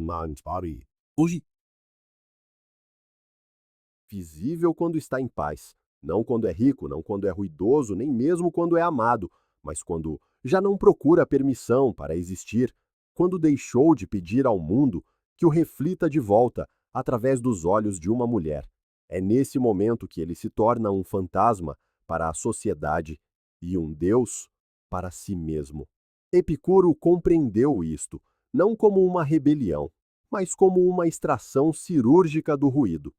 man's body. Hoje, Visível quando está em paz, não quando é rico, não quando é ruidoso, nem mesmo quando é amado, mas quando já não procura permissão para existir, quando deixou de pedir ao mundo que o reflita de volta através dos olhos de uma mulher. É nesse momento que ele se torna um fantasma para a sociedade e um deus para si mesmo. Epicuro compreendeu isto, não como uma rebelião, mas como uma extração cirúrgica do ruído.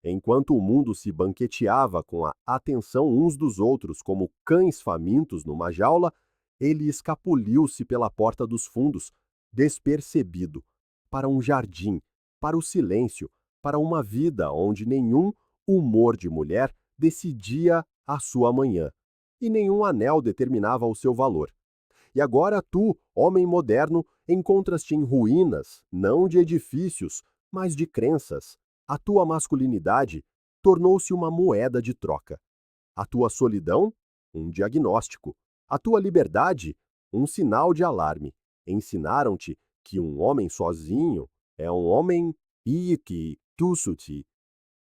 Enquanto o mundo se banqueteava com a atenção uns dos outros como cães famintos numa jaula, ele escapuliu-se pela porta dos fundos, despercebido, para um jardim, para o silêncio, para uma vida onde nenhum humor de mulher decidia a sua manhã, e nenhum anel determinava o seu valor. E agora tu, homem moderno, encontras-te em ruínas, não de edifícios, mas de crenças. A tua masculinidade tornou-se uma moeda de troca. A tua solidão, um diagnóstico. A tua liberdade, um sinal de alarme. Ensinaram-te que um homem sozinho é um homem iki tusuti,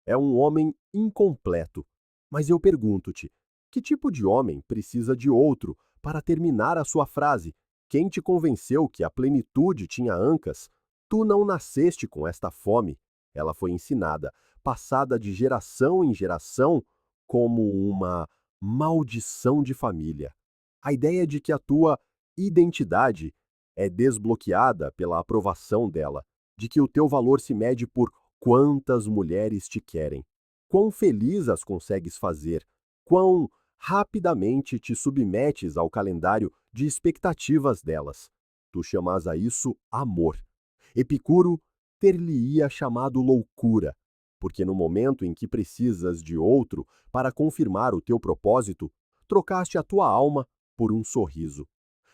é um homem incompleto. Mas eu pergunto-te, que tipo de homem precisa de outro para terminar a sua frase? Quem te convenceu que a plenitude tinha ancas? Tu não nasceste com esta fome. Ela foi ensinada, passada de geração em geração, como uma maldição de família. A ideia de que a tua identidade é desbloqueada pela aprovação dela, de que o teu valor se mede por quantas mulheres te querem, quão feliz as consegues fazer, quão rapidamente te submetes ao calendário de expectativas delas. Tu chamas a isso amor. Epicuro ter-lhe-ia chamado loucura, porque no momento em que precisas de outro para confirmar o teu propósito, trocaste a tua alma por um sorriso.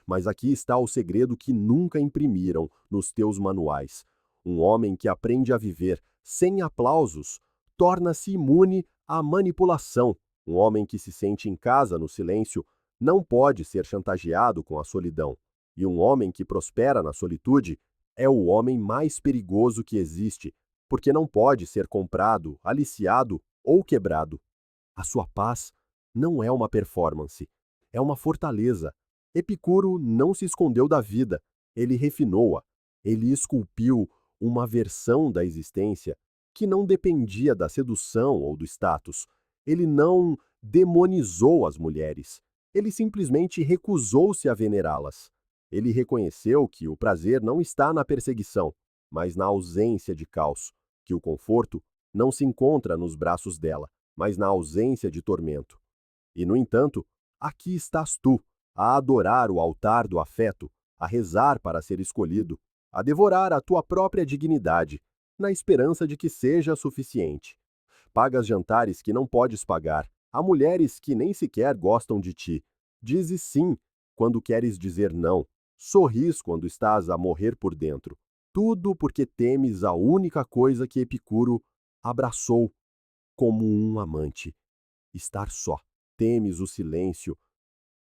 Mas aqui está o segredo que nunca imprimiram nos teus manuais. Um homem que aprende a viver sem aplausos torna-se imune à manipulação. Um homem que se sente em casa no silêncio não pode ser chantageado com a solidão. E um homem que prospera na solitude é o homem mais perigoso que existe, porque não pode ser comprado, aliciado ou quebrado. A sua paz não é uma performance, é uma fortaleza. Epicuro não se escondeu da vida, ele refinou-a, ele esculpiu uma versão da existência que não dependia da sedução ou do status. Ele não demonizou as mulheres, ele simplesmente recusou-se a venerá-las. Ele reconheceu que o prazer não está na perseguição, mas na ausência de caos, que o conforto não se encontra nos braços dela, mas na ausência de tormento. E, no entanto, aqui estás tu, a adorar o altar do afeto, a rezar para ser escolhido, a devorar a tua própria dignidade, na esperança de que seja suficiente. Pagas jantares que não podes pagar, há mulheres que nem sequer gostam de ti. Dizes sim quando queres dizer não, sorris quando estás a morrer por dentro. Tudo porque temes a única coisa que Epicuro abraçou como um amante: estar só. Temes o silêncio,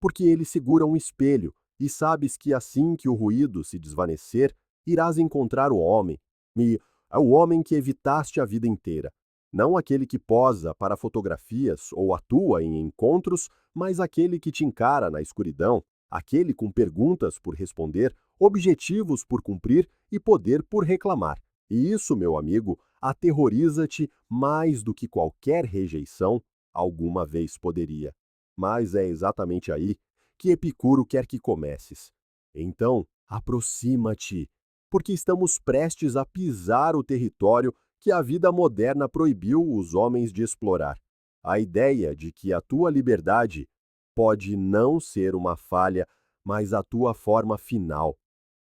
porque ele segura um espelho, e sabes que assim que o ruído se desvanecer, irás encontrar o homem, e é o homem que evitaste a vida inteira. Não aquele que posa para fotografias ou atua em encontros, mas aquele que te encara na escuridão, aquele com perguntas por responder, objetivos por cumprir e poder por reclamar. E isso, meu amigo, aterroriza-te mais do que qualquer rejeição alguma vez poderia. Mas é exatamente aí que Epicuro quer que comeces. Então, aproxima-te, porque estamos prestes a pisar o território que a vida moderna proibiu os homens de explorar. A ideia de que a tua liberdade pode não ser uma falha, mas a tua forma final.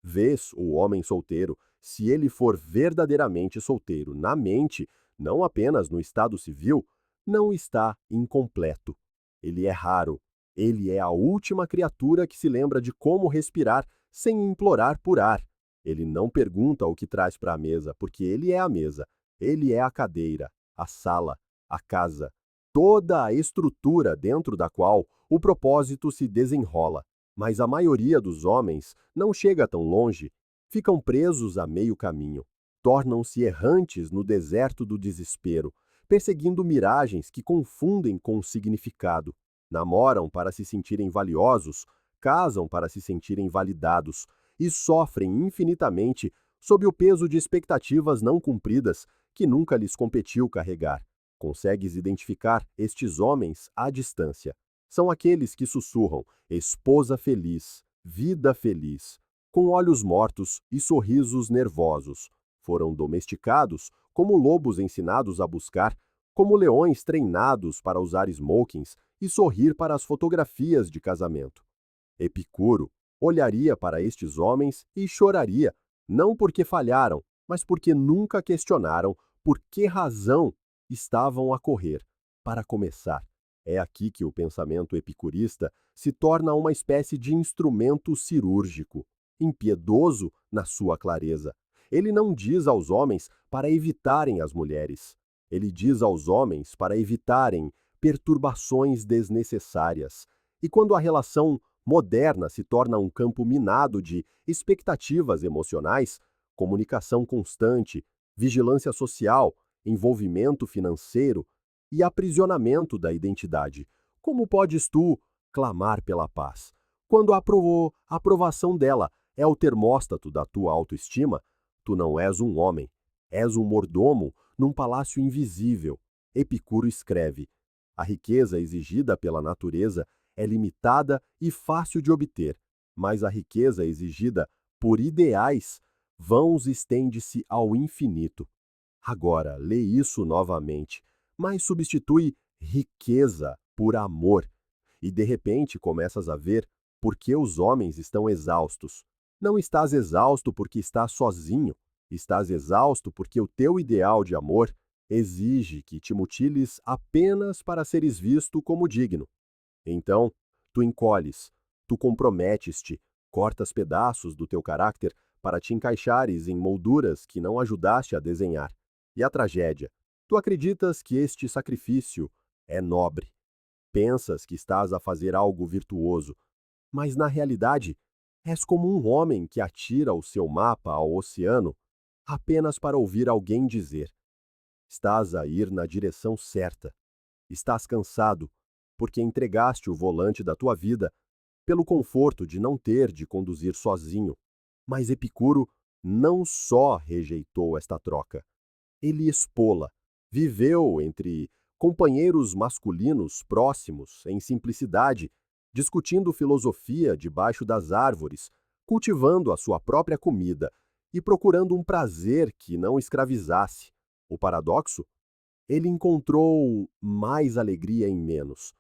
Vês o homem solteiro, se ele for verdadeiramente solteiro na mente, não apenas no estado civil, não está incompleto. Ele é raro. Ele é a última criatura que se lembra de como respirar sem implorar por ar. Ele não pergunta o que traz para a mesa, porque ele é a mesa. Ele é a cadeira, a sala, a casa, toda a estrutura dentro da qual o propósito se desenrola. Mas a maioria dos homens não chega tão longe Ficam presos a meio caminho, tornam-se errantes no deserto do desespero, perseguindo miragens que confundem com o significado. Namoram para se sentirem valiosos, casam para se sentirem validados e sofrem infinitamente sob o peso de expectativas não cumpridas que nunca lhes competiu carregar. Consegues identificar estes homens à distância. São aqueles que sussurram esposa feliz, vida feliz, com olhos mortos e sorrisos nervosos. Foram domesticados como lobos ensinados a buscar, como leões treinados para usar smokings e sorrir para as fotografias de casamento. Epicuro olharia para estes homens e choraria, não porque falharam, mas porque nunca questionaram por que razão estavam a correr. Para começar, é aqui que o pensamento epicurista se torna uma espécie de instrumento cirúrgico, impiedoso na sua clareza. Ele não diz aos homens para evitarem as mulheres. Ele diz aos homens para evitarem perturbações desnecessárias. E quando a relação moderna se torna um campo minado de expectativas emocionais, comunicação constante, vigilância social, envolvimento financeiro e aprisionamento da identidade. Como podes tu clamar pela paz? Quando a aprovação dela é o termóstato da tua autoestima, tu não és um homem, és um mordomo num palácio invisível. Epicuro escreve: a riqueza exigida pela natureza é limitada e fácil de obter, mas a riqueza exigida por ideais vãos estende-se ao infinito. Agora, lê isso novamente, mas substitui riqueza por amor, e de repente começas a ver por que os homens estão exaustos. Não estás exausto porque estás sozinho, estás exausto porque o teu ideal de amor exige que te mutiles apenas para seres visto como digno. Então, tu encolhes, tu comprometes-te, cortas pedaços do teu caráter para te encaixares em molduras que não ajudaste a desenhar. E a tragédia? Tu acreditas que este sacrifício é nobre. Pensas que estás a fazer algo virtuoso, mas na realidade és como um homem que atira o seu mapa ao oceano apenas para ouvir alguém dizer: estás a ir na direção certa. Estás cansado, porque entregaste o volante da tua vida pelo conforto de não ter de conduzir sozinho. Mas Epicuro não só rejeitou esta troca, ele expô-la. Viveu entre companheiros masculinos próximos, em simplicidade, discutindo filosofia debaixo das árvores, cultivando a sua própria comida e procurando um prazer que não escravizasse. O paradoxo? Ele encontrou mais alegria em menos.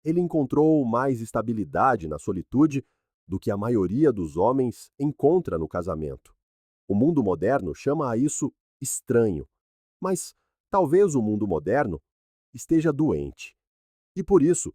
Ele encontrou mais estabilidade na solitude do que a maioria dos homens encontra no casamento. O mundo moderno chama a isso estranho, mas talvez o mundo moderno esteja doente. E por isso,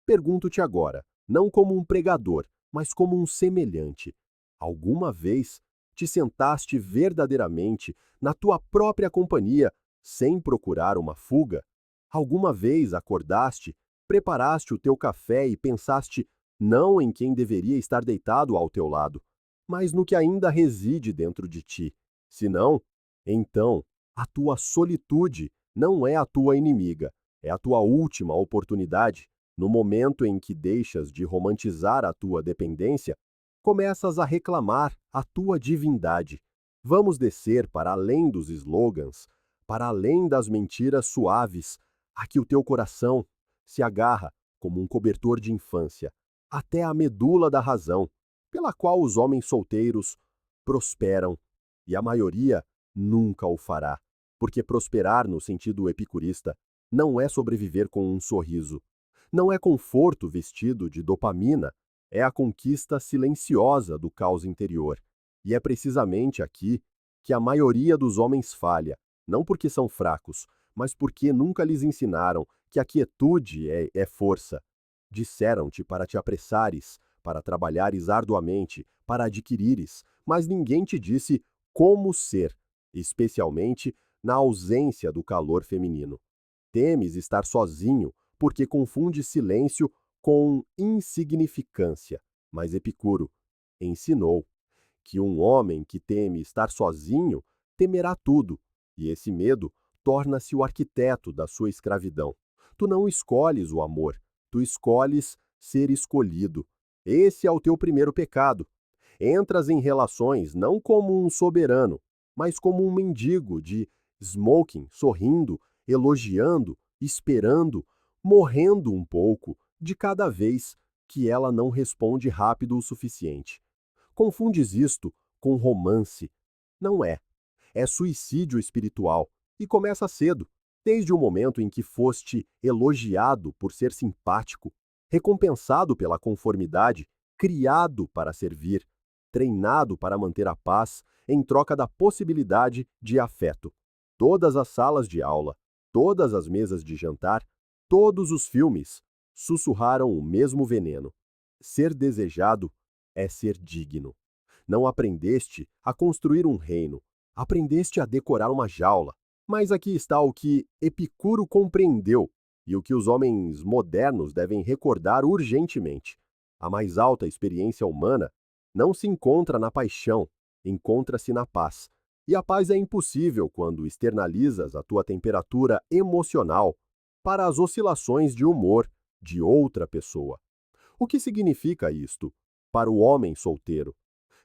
pergunto-te agora, não como um pregador, mas como um semelhante: alguma vez te sentaste verdadeiramente na tua própria companhia sem procurar uma fuga? Alguma vez acordaste, preparaste o teu café e pensaste não em quem deveria estar deitado ao teu lado, mas no que ainda reside dentro de ti? Se não, então a tua solitude não é a tua inimiga, é a tua última oportunidade. No momento em que deixas de romantizar a tua dependência, começas a reclamar a tua divindade. Vamos descer para além dos slogans, para além das mentiras suaves, a que o teu coração se agarra como um cobertor de infância, até a medula da razão, pela qual os homens solteiros prosperam, e a maioria nunca o fará, porque prosperar no sentido epicurista não é sobreviver com um sorriso. Não é conforto vestido de dopamina, é a conquista silenciosa do caos interior. E é precisamente aqui que a maioria dos homens falha, não porque são fracos, mas porque nunca lhes ensinaram que a quietude é força. Disseram-te para te apressares, para trabalhares arduamente, para adquirires, mas ninguém te disse como ser, especialmente na ausência do calor feminino. Temes estar sozinho, porque confunde silêncio com insignificância. Mas Epicuro ensinou que um homem que teme estar sozinho temerá tudo, e esse medo torna-se o arquiteto da sua escravidão. Tu não escolhes o amor, tu escolhes ser escolhido. Esse é o teu primeiro pecado. Entras em relações não como um soberano, mas como um mendigo de smoking, sorrindo, elogiando, esperando, morrendo um pouco de cada vez que ela não responde rápido o suficiente. Confundes isto com romance. Não é. É suicídio espiritual e começa cedo, desde o momento em que foste elogiado por ser simpático, recompensado pela conformidade, criado para servir, treinado para manter a paz em troca da possibilidade de afeto. Todas as salas de aula, todas as mesas de jantar, todos os filmes sussurraram o mesmo veneno. Ser desejado é ser digno. Não aprendeste a construir um reino, aprendeste a decorar uma jaula. Mas aqui está o que Epicuro compreendeu e o que os homens modernos devem recordar urgentemente. A mais alta experiência humana não se encontra na paixão, encontra-se na paz. E a paz é impossível quando externalizas a tua temperatura emocional para as oscilações de humor de outra pessoa. O que significa isto para o homem solteiro?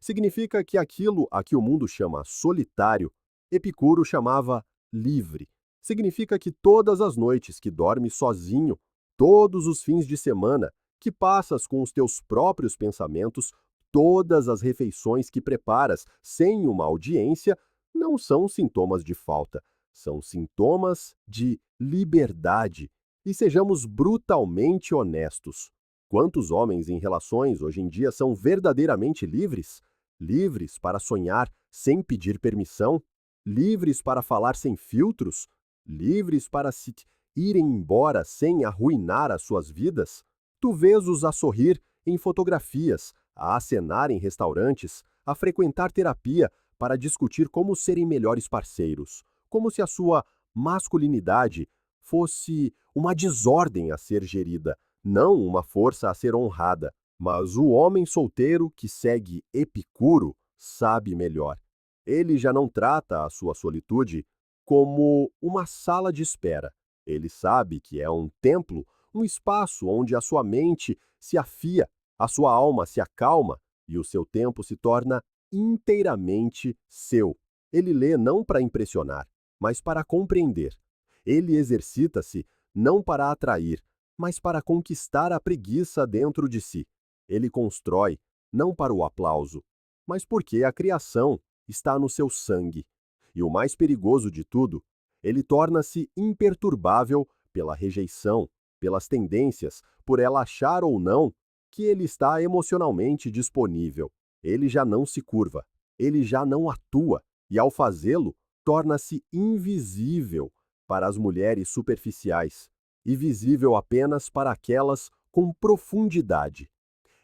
Significa que aquilo a que o mundo chama solitário, Epicuro chamava livre. Significa que todas as noites que dormes sozinho, todos os fins de semana que passas com os teus próprios pensamentos, todas as refeições que preparas sem uma audiência, não são sintomas de falta, são sintomas de liberdade. E sejamos brutalmente honestos. Quantos homens em relações hoje em dia são verdadeiramente livres? Livres para sonhar sem pedir permissão? Livres para falar sem filtros? Livres para se irem embora sem arruinar as suas vidas? Tu vês-os a sorrir em fotografias, a acenar em restaurantes, a frequentar terapia para discutir como serem melhores parceiros, como se a sua masculinidade fosse uma desordem a ser gerida, não uma força a ser honrada. Mas o homem solteiro que segue Epicuro sabe melhor. Ele já não trata a sua solitude como uma sala de espera. Ele sabe que é um templo, um espaço onde a sua mente se afia, a sua alma se acalma e o seu tempo se torna inteiramente seu. Ele lê não para impressionar, mas para compreender. Ele exercita-se não para atrair, mas para conquistar a preguiça dentro de si. Ele constrói não para o aplauso, mas porque a criação está no seu sangue. E o mais perigoso de tudo, ele torna-se imperturbável pela rejeição, pelas tendências, por ela achar ou não que ele está emocionalmente disponível. Ele já não se curva, ele já não atua, e ao fazê-lo, torna-se invisível para as mulheres superficiais e visível apenas para aquelas com profundidade.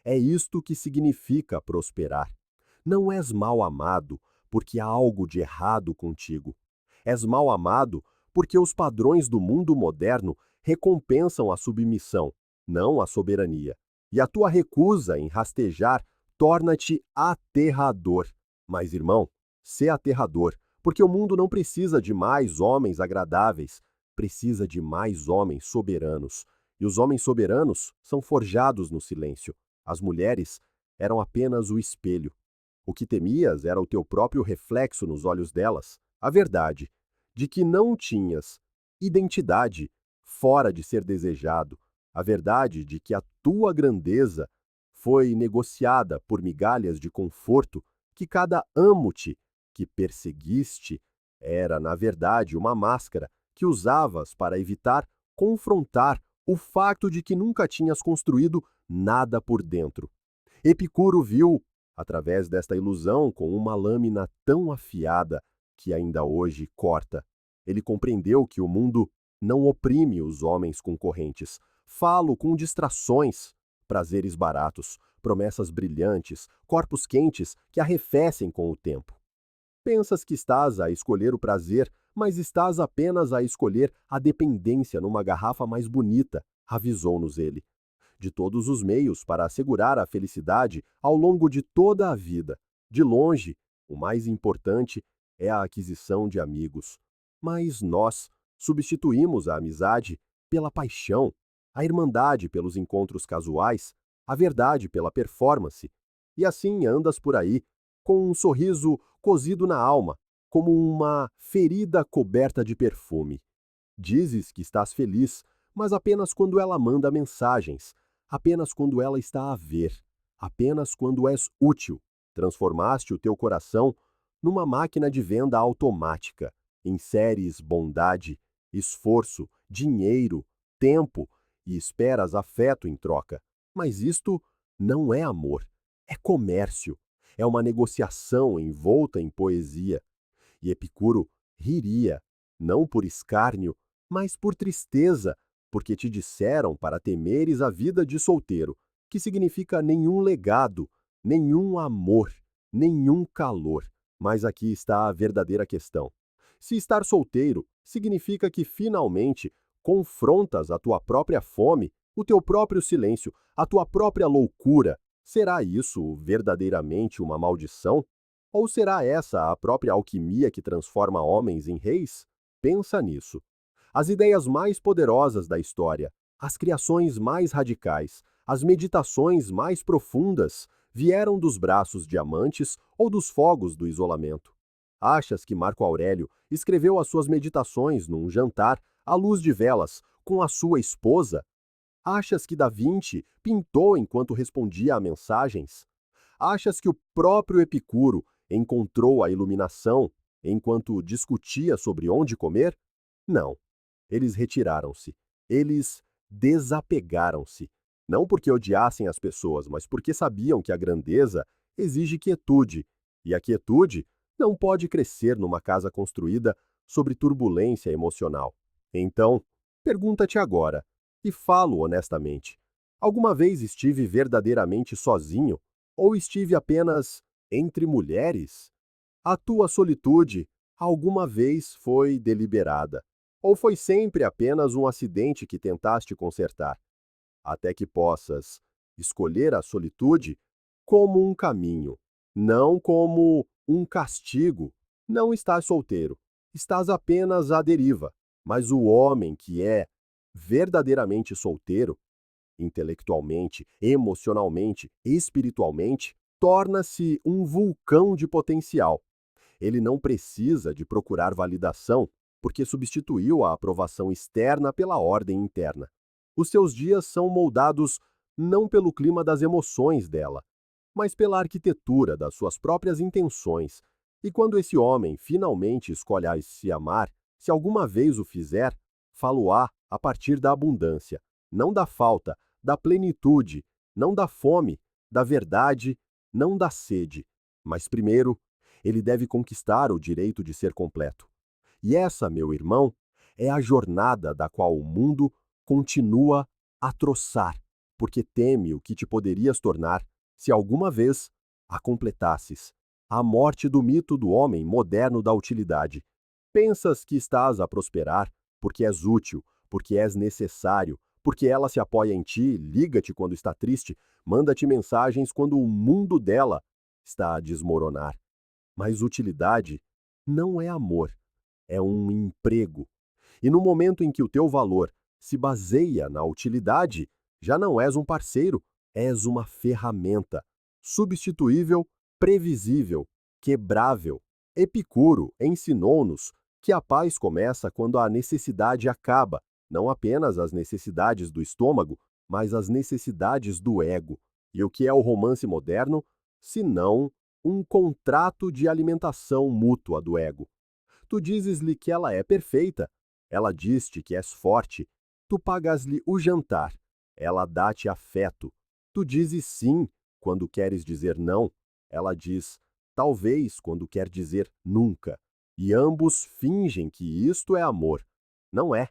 É isto que significa prosperar. Não és mal amado porque há algo de errado contigo. És mal amado porque os padrões do mundo moderno recompensam a submissão, não a soberania. E a tua recusa em rastejar torna-te aterrador. Mas, irmão, sê aterrador, porque o mundo não precisa de mais homens agradáveis, precisa de mais homens soberanos. E os homens soberanos são forjados no silêncio. As mulheres eram apenas o espelho. O que temias era o teu próprio reflexo nos olhos delas. A verdade de que não tinhas identidade fora de ser desejado. A verdade de que a tua grandeza foi negociada por migalhas de conforto que cada amo-te que perseguiste era, na verdade, uma máscara que usavas para evitar confrontar o facto de que nunca tinhas construído nada por dentro. Epicuro viu, através desta ilusão, com uma lâmina tão afiada que ainda hoje corta. Ele compreendeu que o mundo não oprime os homens com correntes. Falo com distrações, prazeres baratos, promessas brilhantes, corpos quentes que arrefecem com o tempo. Pensas que estás a escolher o prazer, mas estás apenas a escolher a dependência numa garrafa mais bonita, avisou-nos ele. De todos os meios para assegurar a felicidade ao longo de toda a vida, De longe, o mais importante é a aquisição de amigos. Mas nós substituímos a amizade pela paixão, a irmandade pelos encontros casuais, a verdade pela performance. E assim andas por aí, com um sorriso cozido na alma, como uma ferida coberta de perfume. Dizes que estás feliz, mas apenas quando ela manda mensagens, apenas quando ela está a ver, apenas quando és útil. Transformaste o teu coração numa máquina de venda automática. Inseres bondade, esforço, dinheiro, tempo e esperas afeto em troca. Mas isto não é amor, é comércio. É uma negociação envolta em poesia. E Epicuro riria, não por escárnio, mas por tristeza, porque te disseram para temeres a vida de solteiro, que significa nenhum legado, nenhum amor, nenhum calor. Mas aqui está a verdadeira questão. Se estar solteiro significa que finalmente confrontas a tua própria fome, o teu próprio silêncio, a tua própria loucura, será isso verdadeiramente uma maldição? Ou será essa a própria alquimia que transforma homens em reis? Pensa nisso. As ideias mais poderosas da história, as criações mais radicais, as meditações mais profundas vieram dos braços de amantes ou dos fogos do isolamento. Achas que Marco Aurélio escreveu as suas meditações num jantar à luz de velas com a sua esposa? Achas que Da Vinci pintou enquanto respondia a mensagens? Achas que o próprio Epicuro encontrou a iluminação enquanto discutia sobre onde comer? Não. Eles retiraram-se. Eles desapegaram-se. Não porque odiassem as pessoas, mas porque sabiam que a grandeza exige quietude, e a quietude não pode crescer numa casa construída sobre turbulência emocional. Então, pergunta-te agora, e falo honestamente: alguma vez estive verdadeiramente sozinho? Ou estive apenas entre mulheres? A tua solitude alguma vez foi deliberada? Ou foi sempre apenas um acidente que tentaste consertar? Até que possas escolher a solitude como um caminho, não como um castigo. Não estás solteiro, estás apenas à deriva. Mas o homem que é verdadeiramente solteiro, intelectualmente, emocionalmente, espiritualmente, torna-se um vulcão de potencial. Ele não precisa de procurar validação, porque substituiu a aprovação externa pela ordem interna. Os seus dias são moldados não pelo clima das emoções dela, mas pela arquitetura das suas próprias intenções. E quando esse homem finalmente escolhe se amar, se alguma vez o fizer, falo-á a partir da abundância, não da falta, da plenitude, não da fome, da verdade, não da sede. Mas primeiro, ele deve conquistar o direito de ser completo. E essa, meu irmão, é a jornada da qual o mundo continua a troçar, porque teme o que te poderias tornar se alguma vez a completasses. A morte do mito do homem moderno da utilidade. Pensas que estás a prosperar porque és útil, porque és necessário, porque ela se apoia em ti, liga-te quando está triste, manda-te mensagens quando o mundo dela está a desmoronar. Mas utilidade não é amor, é um emprego. E no momento em que o teu valor se baseia na utilidade, já não és um parceiro, és uma ferramenta. Substituível, previsível, quebrável. Epicuro ensinou-nos que a paz começa quando a necessidade acaba, não apenas as necessidades do estômago, mas as necessidades do ego. E o que é o romance moderno, se não um contrato de alimentação mútua do ego? Tu dizes-lhe que ela é perfeita, ela diz-te que és forte, tu pagas-lhe o jantar, ela dá-te afeto. Tu dizes sim quando queres dizer não, ela diz talvez quando quer dizer nunca. E ambos fingem que isto é amor. Não é.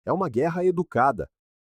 É uma guerra educada.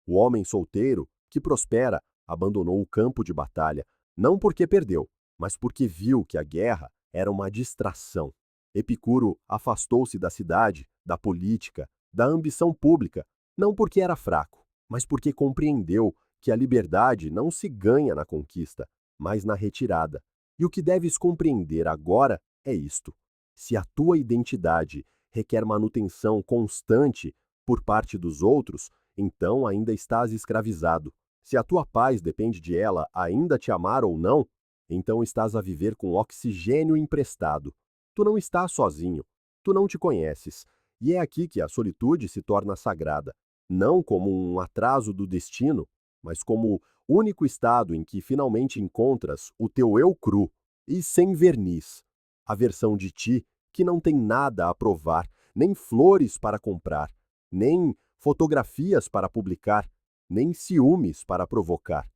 O homem solteiro, que prospera, abandonou o campo de batalha, não porque perdeu, mas porque viu que a guerra era uma distração. Epicuro afastou-se da cidade, da política, da ambição pública, não porque era fraco, mas porque compreendeu que a liberdade não se ganha na conquista, mas na retirada. E o que deves compreender agora é isto: se a tua identidade requer manutenção constante por parte dos outros, então ainda estás escravizado. Se a tua paz depende de ela ainda te amar ou não, então estás a viver com oxigênio emprestado. Tu não estás sozinho, tu não te conheces, e é aqui que a solitude se torna sagrada, não como um atraso do destino, mas como único estado em que finalmente encontras o teu eu cru e sem verniz, a versão de ti que não tem nada a provar, nem flores para comprar, nem fotografias para publicar, nem ciúmes para provocar.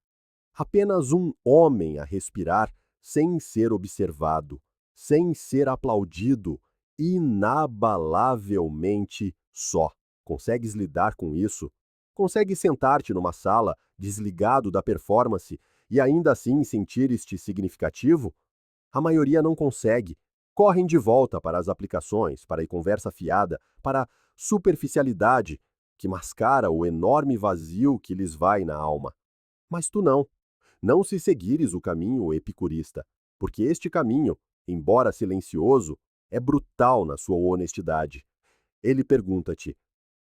Apenas um homem a respirar sem ser observado, sem ser aplaudido, inabalavelmente só. Consegues lidar com isso? Consegues sentar-te numa sala, desligado da performance, e ainda assim sentir-te significativo? A maioria não consegue. Correm de volta para as aplicações, para a conversa fiada, para a superficialidade, que mascara o enorme vazio que lhes vai na alma. Mas tu não. Não se seguires o caminho epicurista, porque este caminho, embora silencioso, é brutal na sua honestidade. Ele pergunta-te: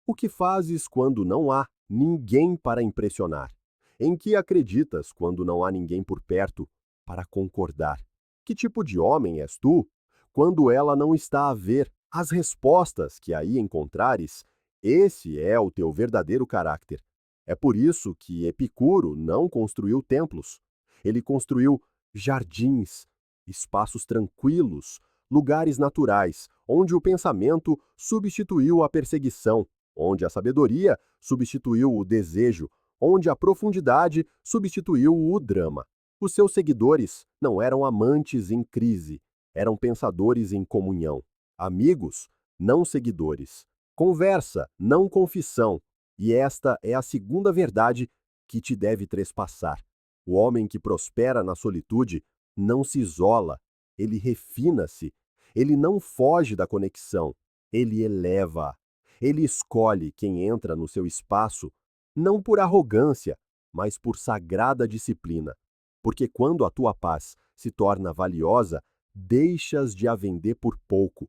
o que fazes quando não há ninguém para impressionar? Em que acreditas quando não há ninguém por perto para concordar? Que tipo de homem és tu quando ela não está a ver as respostas que aí encontrares? Esse é o teu verdadeiro caráter. É por isso que Epicuro não construiu templos. Ele construiu jardins, espaços tranquilos, lugares naturais, onde o pensamento substituiu a perseguição, onde a sabedoria substituiu o desejo, onde a profundidade substituiu o drama. Os seus seguidores não eram amantes em crise, eram pensadores em comunhão. Amigos, não seguidores. Conversa, não confissão. E esta é a segunda verdade que te deve trespassar. O homem que prospera na solitude não se isola, ele refina-se, ele não foge da conexão, ele eleva. Ele escolhe quem entra no seu espaço, não por arrogância, mas por sagrada disciplina. Porque quando a tua paz se torna valiosa, deixas de a vender por pouco.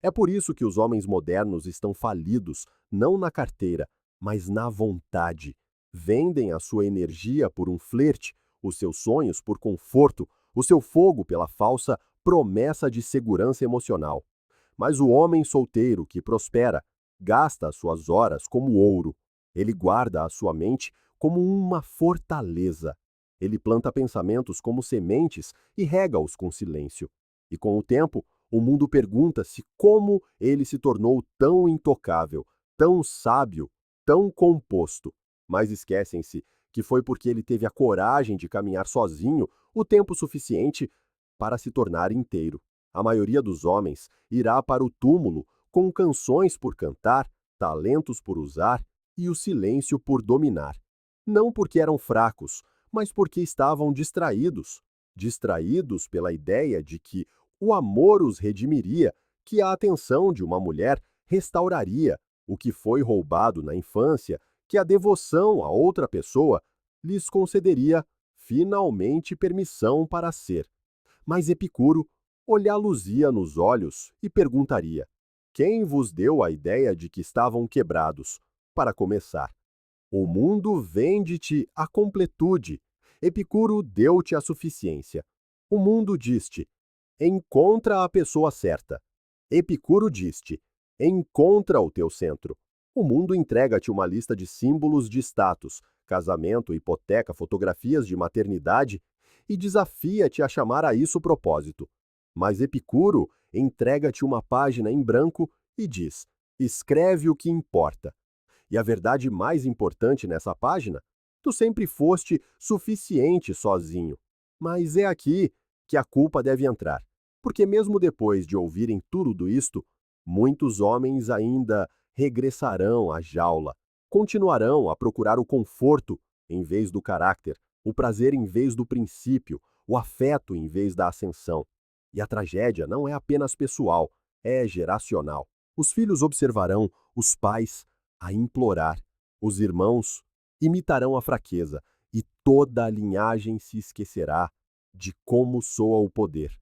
É por isso que os homens modernos estão falidos, não na carteira, mas na vontade. Vendem a sua energia por um flerte, os seus sonhos por conforto, o seu fogo pela falsa promessa de segurança emocional. Mas o homem solteiro que prospera gasta as suas horas como ouro. Ele guarda a sua mente como uma fortaleza. Ele planta pensamentos como sementes e rega-os com silêncio. E com o tempo, o mundo pergunta-se como ele se tornou tão intocável, tão sábio, tão composto. Mas esquecem-se que foi porque ele teve a coragem de caminhar sozinho o tempo suficiente para se tornar inteiro. A maioria dos homens irá para o túmulo com canções por cantar, talentos por usar e o silêncio por dominar. Não porque eram fracos, mas porque estavam distraídos. Distraídos pela ideia de que o amor os redimiria, que a atenção de uma mulher restauraria o que foi roubado na infância, que a devoção a outra pessoa lhes concederia finalmente permissão para ser. Mas Epicuro olhá-los-ia nos olhos e perguntaria: quem vos deu a ideia de que estavam quebrados? Para começar, o mundo vende-te a completude. Epicuro deu-te a suficiência. O mundo diz-te: encontra a pessoa certa. Epicuro diz-te: encontra o teu centro. O mundo entrega-te uma lista de símbolos de status, casamento, hipoteca, fotografias de maternidade e desafia-te a chamar a isso propósito. Mas Epicuro entrega-te uma página em branco e diz: escreve o que importa. E a verdade mais importante nessa página? Tu sempre foste suficiente sozinho. Mas é aqui que a culpa deve entrar. Porque mesmo depois de ouvirem tudo isto, muitos homens ainda regressarão à jaula, continuarão a procurar o conforto em vez do caráter, o prazer em vez do princípio, o afeto em vez da ascensão. E a tragédia não é apenas pessoal, é geracional. Os filhos observarão os pais a implorar, os irmãos imitarão a fraqueza, e toda a linhagem se esquecerá de como soa o poder.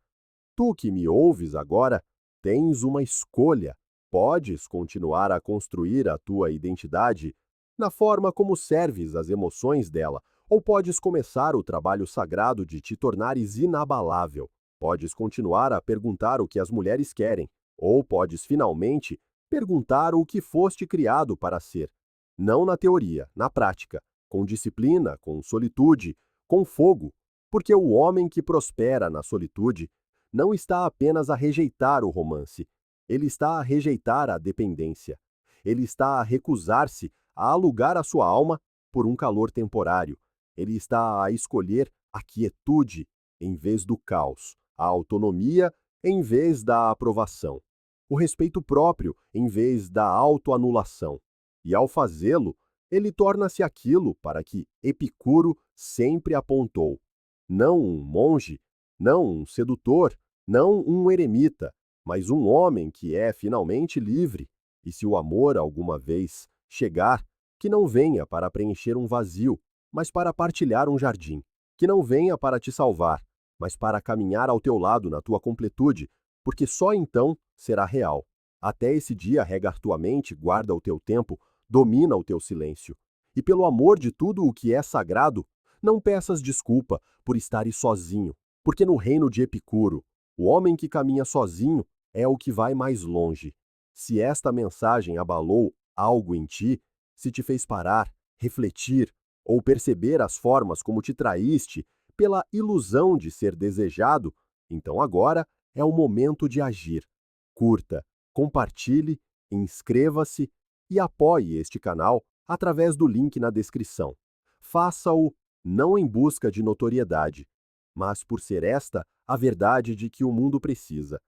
Tu que me ouves agora, tens uma escolha. Podes continuar a construir a tua identidade na forma como serves as emoções dela, ou podes começar o trabalho sagrado de te tornares inabalável. Podes continuar a perguntar o que as mulheres querem, ou podes finalmente perguntar o que foste criado para ser. Não na teoria, na prática, com disciplina, com solitude, com fogo, porque o homem que prospera na solitude não está apenas a rejeitar o romance, ele está a rejeitar a dependência. Ele está a recusar-se a alugar a sua alma por um calor temporário. Ele está a escolher a quietude em vez do caos, a autonomia em vez da aprovação, o respeito próprio em vez da autoanulação. E ao fazê-lo, ele torna-se aquilo para que Epicuro sempre apontou. Não um monge, não um sedutor, não um eremita, mas um homem que é finalmente livre. E se o amor alguma vez chegar, que não venha para preencher um vazio, mas para partilhar um jardim. Que não venha para te salvar, mas para caminhar ao teu lado na tua completude, porque só então será real. Até esse dia, rega tua mente, guarda o teu tempo, domina o teu silêncio. E pelo amor de tudo o que é sagrado, não peças desculpa por estares sozinho, porque no reino de Epicuro, o homem que caminha sozinho é o que vai mais longe. Se esta mensagem abalou algo em ti, se te fez parar, refletir ou perceber as formas como te traíste pela ilusão de ser desejado, então agora é o momento de agir. Curta, compartilhe, inscreva-se e apoie este canal através do link na descrição. Faça-o não em busca de notoriedade, mas por ser esta a verdade de que o mundo precisa.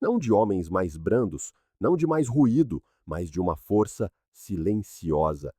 Não de homens mais brandos, não de mais ruído, mas de uma força silenciosa,